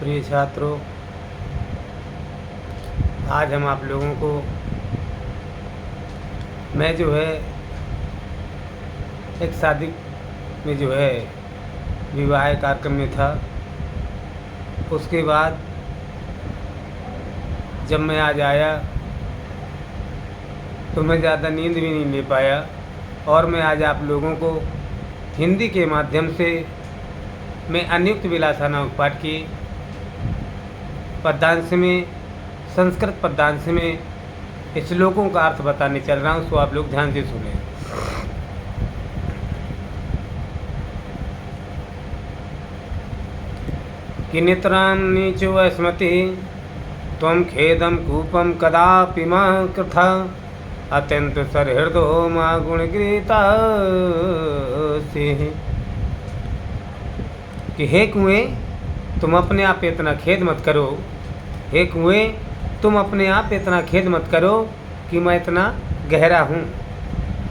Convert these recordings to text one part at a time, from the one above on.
प्रिय छात्रों, आज हम आप लोगों को मैं जो है एक शादी में जो है विवाह कार्यक्रम में था। उसके बाद जब मैं आज आया तो मैं ज़्यादा नींद भी नहीं ले पाया और मैं आज आप लोगों को हिंदी के माध्यम से मैं अनियुक्त विलासा नामक पाठ की पद्यांश में संस्कृत पद्यांश में श्लोकों का अर्थ बताने चल रहा हूँ, सो आप लोग ध्यान से सुने। कि नितरां नीचो स्मृति त्वं खेदं कूपं कदापि मा कृथा अत्यंत सरहृदो मा गुणगीता से। कि हे कुएं, तुम अपने आप इतना खेद मत करो। हे कुएं, तुम अपने आप इतना खेद मत करो कि मैं इतना गहरा हूँ।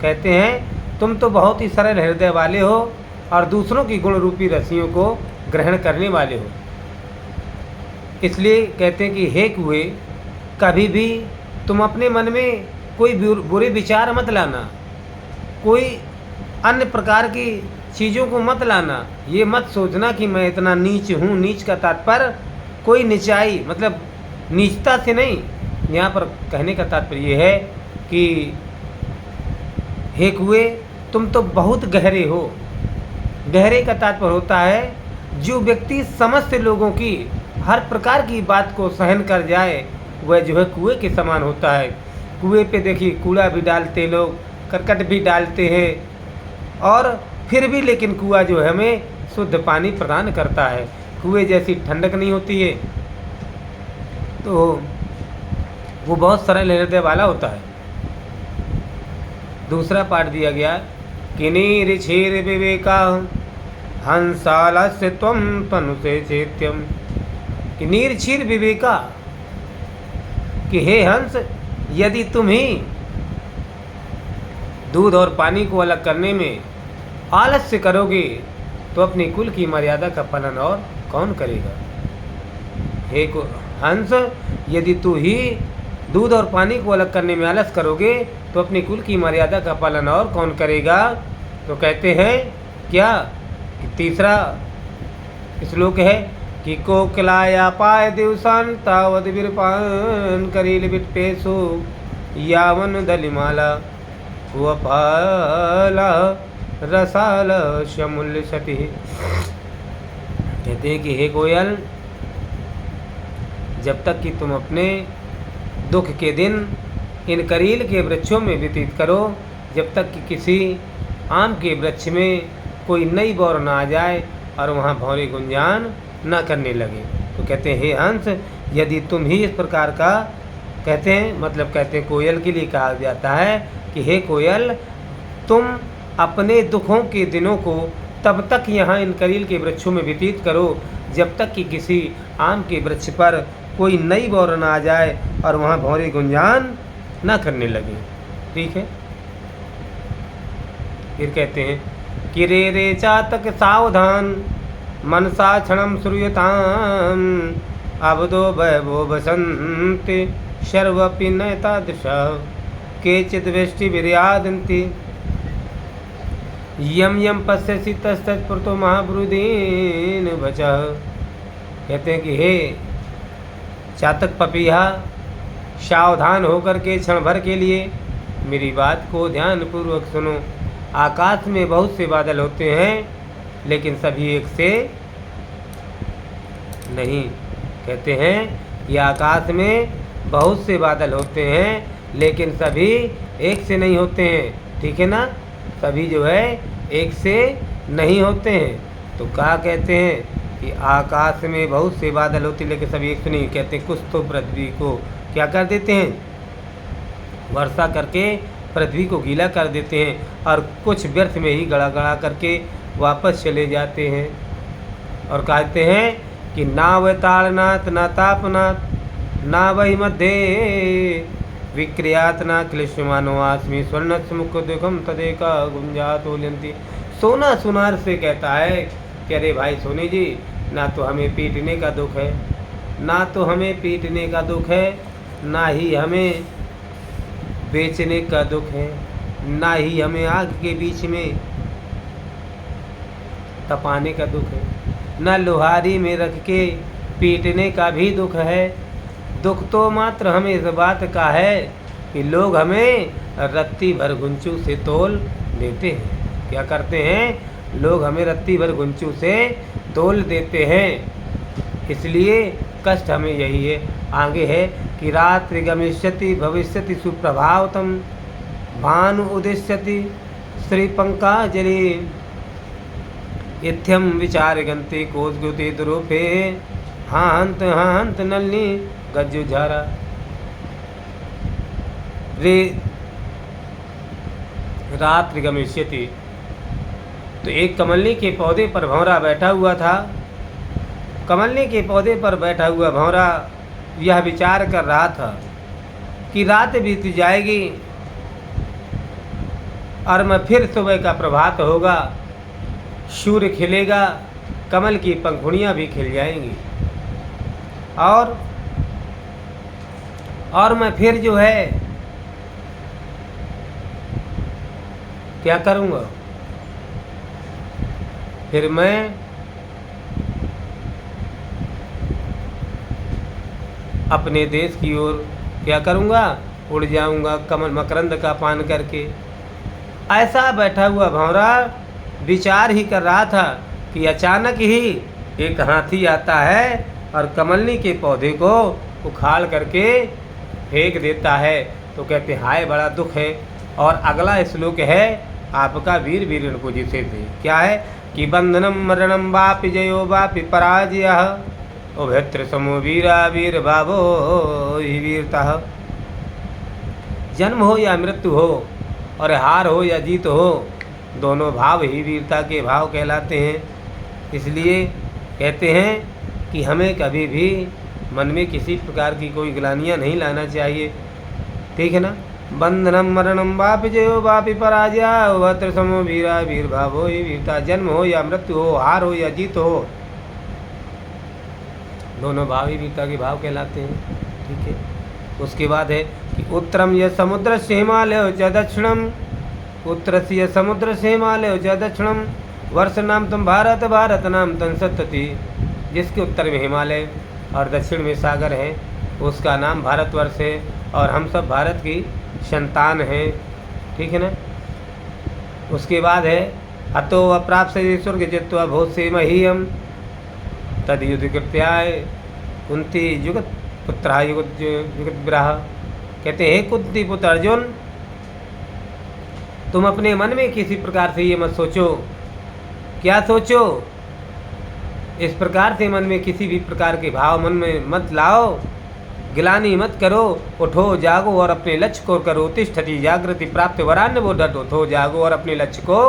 कहते हैं तुम तो बहुत ही सरल हृदय वाले हो और दूसरों की गुण रूपी रस्सियों को ग्रहण करने वाले हो। इसलिए कहते हैं कि हे कुएं, कभी भी तुम अपने मन में कोई बुरे विचार मत लाना, कोई अन्य प्रकार की चीज़ों को मत लाना। ये मत सोचना कि मैं इतना नीच हूँ। नीच का तात्पर्य कोई नीचाई मतलब नीचता से नहीं। यहाँ पर कहने का तात्पर्य ये है कि हे कुएं, तुम तो बहुत गहरे हो। गहरे का तात्पर्य होता है जो व्यक्ति समस्त लोगों की हर प्रकार की बात को सहन कर जाए, वह जो है कुएं के समान होता है। कुएं पे देखिए कूड़ा भी डालते लोग, करकट भी डालते हैं और फिर भी लेकिन कुआं जो है हमें शुद्ध पानी प्रदान करता है। कुएं जैसी ठंडक नहीं होती है, तो वो बहुत सरल हृदय वाला होता है। दूसरा पाठ दिया गया कि नीर क्षीर विवेका हंसालस्य त्वं तनुते चैत्यम। कि नीर क्षीर विवेका, कि हे हंस, यदि तुम ही दूध और पानी को अलग करने में आलस्य करोगे तो अपनी कुल की मर्यादा का पालन और कौन करेगा। हे हंस, यदि तू ही दूध और पानी को अलग करने में आलस करोगे तो अपनी कुल की मर्यादा का पालन और कौन करेगा। तो कहते हैं क्या कि तीसरा श्लोक है कि कोकिलाया पाय दिवसान तावद विरपान करील विटपेशु यावन दलिमाला वपाला रसाल श्यामुल्य सती। कहते हैं कि हे कोयल, जब तक कि तुम अपने दुख के दिन इन करील के वृक्षों में व्यतीत करो, जब तक कि किसी आम के वृक्ष में कोई नई बौर ना आ जाए और वहाँ भौरे गुंजान ना करने लगे। तो कहते हैं हे हंस, यदि तुम ही इस प्रकार का कहते हैं मतलब कहते हैं कोयल के लिए कहा जाता है कि हे कोयल, तुम अपने दुखों के दिनों को तब तक यहाँ इन करील के वृक्षों में व्यतीत करो जब तक कि किसी आम के वृक्ष पर कोई नई बौर ना आ जाए और वहाँ भौरे गुंजान ना करने लगे। ठीक है। फिर कहते हैं कि रे रे चातक सावधान मनसा क्षणम श्रूयताम अवदो वैभो बसंति सर्वपि न तादृश केचित् वृष्टि विर्यादन्ति यम यम पश्यसि तस्तत्पुरतो महाब्रुदीन वचः। कहते हैं कि हे चातक पपीहा, सावधान होकर के क्षण भर के लिए मेरी बात को ध्यानपूर्वक सुनो। आकाश में बहुत से बादल होते हैं लेकिन सभी एक से नहीं। कहते हैं ये आकाश में बहुत से बादल होते हैं लेकिन सभी एक से नहीं होते हैं। ठीक है ना, सभी जो है एक से नहीं होते हैं। तो क्या कहते हैं कि आकाश में बहुत से बादल होते हैं लेकिन सभी एक से नहीं। कहते हैं कुछ तो पृथ्वी को क्या कर देते हैं, वर्षा करके पृथ्वी को गीला कर देते हैं और कुछ व्यर्थ में ही गड़ा गड़ा करके वापस चले जाते हैं। और कहते हैं कि ना वह ताड़नाथ ना तापनाथ ना वही मध्य विक्रियात ना क्लिश्यमानो आसमी स्वर्ण मुख दुखम तदेका गुंजात ओलंती। सोना सुनार से कहता है कि अरे भाई सोनी जी, ना तो हमें पीटने का दुख है, ना तो हमें पीटने का दुख है, ना ही हमें बेचने का दुख है, ना ही हमें आग के बीच में तपाने का दुख है, न लोहारी में रख के पीटने का भी दुख है। दुख तो मात्र हमें इस बात का है कि लोग हमें रत्ती भर गुंचू से तोल देते हैं। क्या करते हैं? लोग हमें रत्ती भर गुंचू से तोल देते हैं। इसलिए कष्ट हमें यही है। आगे है कि रात्रि गमिष्यति भविष्यति सुप्रभावतम भानु उदिष्यति श्री पंकाजलि इत्थम विचार गंते कोसगुते द्रुपे हांत नलनी गज्जु झारा। रे रात्रि गमिष्यति, तो एक कमलनी के पौधे पर भंवरा बैठा हुआ था। कमलनी के पौधे पर बैठा हुआ भंवरा यह विचार कर रहा था कि रात बीत जाएगी और मैं फिर सुबह का प्रभात होगा, सूर्य खिलेगा, कमल की पंखुड़ियाँ भी खिल जाएंगी और मैं फिर जो है क्या करूँगा? फिर मैं अपने देश की ओर क्या करूँगा? उड़ जाऊँगा कमल मकरंद का पान करके। ऐसा बैठा हुआ भंवरा विचार ही कर रहा था कि अचानक ही एक हाथी आता है और कमलनी के पौधे को उखाड़ करके फेंक देता है। तो कहते हाय बड़ा दुख है। और अगला श्लोक है आपका वीर वीरन को जिसे थे क्या है कि बंधनम मरणम वापि जयो वापि पराजयः उभयत्र समो वीरा वीर भावो ही वीरता। जन्म हो या मृत्यु हो और हार हो या जीत हो, दोनों भाव ही वीरता के भाव कहलाते हैं। इसलिए कहते हैं कि हमें कभी भी मन में किसी प्रकार की कोई ग्लानियाँ नहीं लाना चाहिए। ठीक है ना? बंधनम मरणम वापि जयो वापि पराजयः उभयत्र समो वीरा वीर भावो ही वीरता। जन्म हो या मृत्यु हो, हार हो या जीत हो, दोनों भाव ही वीरता के भाव कहलाते हैं। ठीक है। उसके बाद है कि उत्तरम यह समुद्र से हिमालय च दक्षिणम, उत्तर से यह समुद्र से हिमालय च दक्षिणम वर्ष नाम तुम भारत भारत नाम तन सतति। जिसके उत्तर में हिमालय और दक्षिण में सागर है उसका नाम भारतवर्ष है और हम सब भारत की संतान हैं। ठीक है ना? उसके बाद है अतो अप्राप्त से स्वर्ग जित्वा भूत से महीयम तद युद्ध कृत्याय कुंती युगत पुत्र युगत विराह। कहते हैं कुंती पुत्र अर्जुन, तुम अपने मन में किसी प्रकार से ये मत सोचो। क्या सोचो? इस प्रकार से मन में किसी भी प्रकार के भाव मन में मत लाओ, गिलानी मत करो। उठो जागो और अपने लक्ष्य को करो। तिष्ठति जागृति प्राप्त वरान्य बोधत। उठो जागो और अपने लक्ष्य को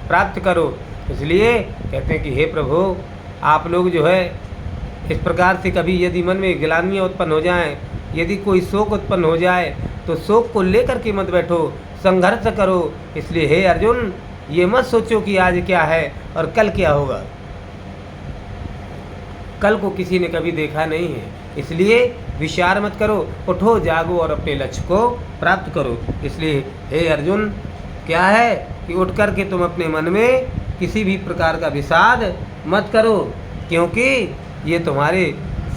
प्राप्त करो। इसलिए कहते हैं कि हे प्रभु, आप लोग जो है इस प्रकार से कभी यदि मन में गिलानियाँ उत्पन्न हो जाएं, यदि कोई शोक उत्पन्न हो जाए तो शोक को लेकर के मत बैठो, संघर्ष करो। इसलिए हे अर्जुन, ये मत सोचो कि आज क्या है और कल क्या होगा। कल को किसी ने कभी देखा नहीं है, इसलिए विचार मत करो। उठो जागो और अपने लक्ष्य को प्राप्त करो। इसलिए हे अर्जुन, क्या है कि उठ कर के तुम अपने मन में किसी भी प्रकार का विषाद मत करो, क्योंकि ये तुम्हारे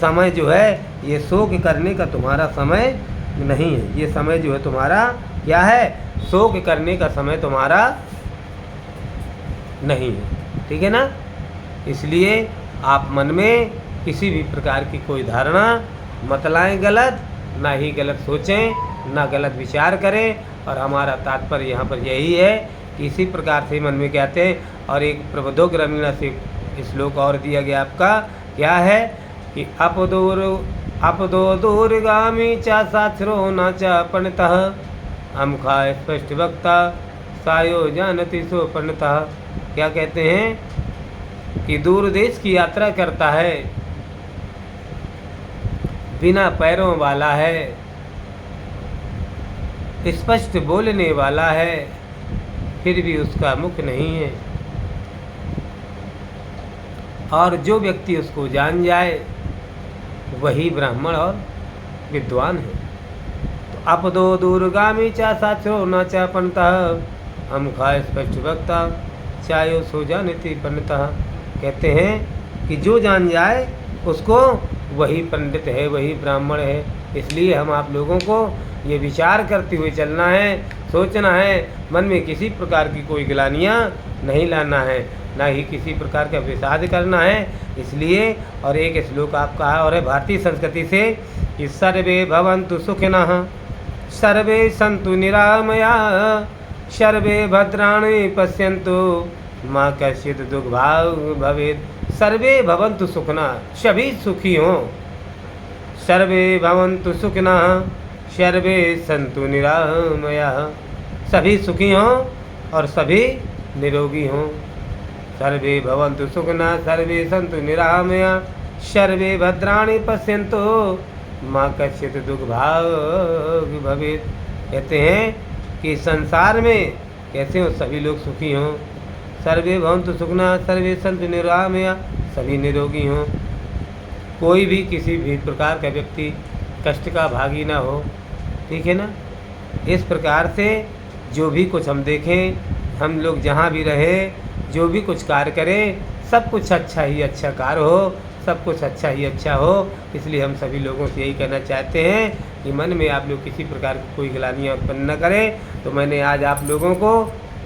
समय जो है ये शोक करने का तुम्हारा समय नहीं है। ये समय जो है तुम्हारा क्या है? शोक करने का समय तुम्हारा नहीं है। ठीक है ना? इसलिए आप मन में किसी भी प्रकार की कोई धारणा मत लाएं गलत, ना ही गलत सोचें, ना गलत विचार करें। और हमारा तात्पर्य यहाँ पर यही है कि इसी प्रकार से मन में कहते हैं। और एक प्रबोधो ग्रामीण से श्लोक और दिया गया आपका, क्या है कि अपदो दूरगामी चा साक्षरो न चा पंडितः अमुखा स्पष्ट वक्ता सायो जानति सो पंडितः। क्या कहते हैं कि दूर देश की यात्रा करता है, बिना पैरों वाला है, स्पष्ट बोलने वाला है, फिर भी उसका मुख नहीं है। और जो व्यक्ति उसको जान जाए वही ब्राह्मण और विद्वान है। तो अपदो दूरगामी चा साचो न चा पंडितः हम खाए स्पष्ट वक्ता चायो सो जानिति पंडितः। कहते हैं कि जो जान जाए उसको वही पंडित है, वही ब्राह्मण है। इसलिए हम आप लोगों को ये विचार करते हुए चलना है, सोचना है, मन में किसी प्रकार की कोई गिलानियाँ नहीं लाना है, ना ही किसी प्रकार का विषाद करना है। इसलिए और एक श्लोक आप कहा और है भारतीय संस्कृति से कि सर्वे भवन्तु सुखिनः सर्वे सन्तु निरामया सर्वे भद्राणि पश्यन्तु माँ कश्चित् दुर्भाग् भवेत्। सर्वे भवन्तु सुखिनः, सभी सुखी हों। सर्वे भवन्तु सुखिनः सर्वे सन्तु निरामयाः, सभी सुखी हों और सभी निरोगी हों। सर्वे भवन्तु सुखिनः सर्वे सन्तु निरामयाः सर्वे भद्राणि पश्यन्तु माँ कश्चित् दुर्भाग् भवेत्। कहते हैं कि संसार में कैसे हो सभी लोग सुखी हों। सर्वे भवन्तु सुखिनः सर्वे सन्तु निरामयाः, सभी निरोगी हों। कोई भी किसी भी प्रकार का व्यक्ति कष्ट का भागी ना हो। ठीक है ना। इस प्रकार से जो भी कुछ हम देखें, हम लोग जहाँ भी रहें, जो भी कुछ कार्य करें, सब कुछ अच्छा ही अच्छा कार्य हो, सब कुछ अच्छा ही अच्छा हो। इसलिए हम सभी लोगों से यही कहना चाहते हैं कि मन में आप लोग किसी प्रकार की कोई गिलानियाँ उत्पन्न न करें। तो मैंने आज आप लोगों को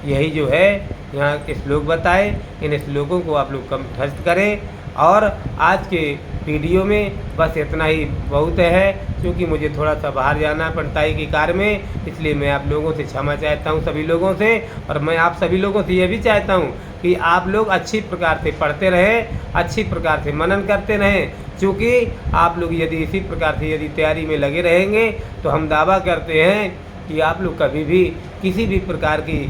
यही जो है यहाँ के श्लोक बताए, इन श्लोकों को आप लोग कंठस्थ करें। और आज के वीडियो में बस इतना ही बहुत है, क्योंकि मुझे थोड़ा सा बाहर जाना पड़ता है कि कार्य में, इसलिए मैं आप लोगों से क्षमा चाहता हूं सभी लोगों से। और मैं आप सभी लोगों से यह भी चाहता हूं कि आप लोग अच्छी प्रकार से पढ़ते रहें, अच्छी प्रकार से मनन करते रहें, क्योंकि आप लोग यदि इसी प्रकार से यदि तैयारी में लगे रहेंगे तो हम दावा करते हैं कि आप लोग कभी भी किसी भी प्रकार की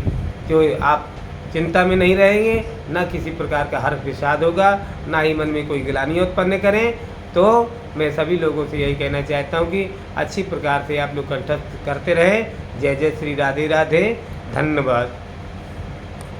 जो आप चिंता में नहीं रहेंगे, ना किसी प्रकार का हर्ष विषाद होगा, ना ही मन में कोई गिलानी उत्पन्न करें। तो मैं सभी लोगों से यही कहना चाहता हूँ कि अच्छी प्रकार से आप लोग कंठस्थ करते रहें। जय जय श्री राधे राधे। धन्यवाद।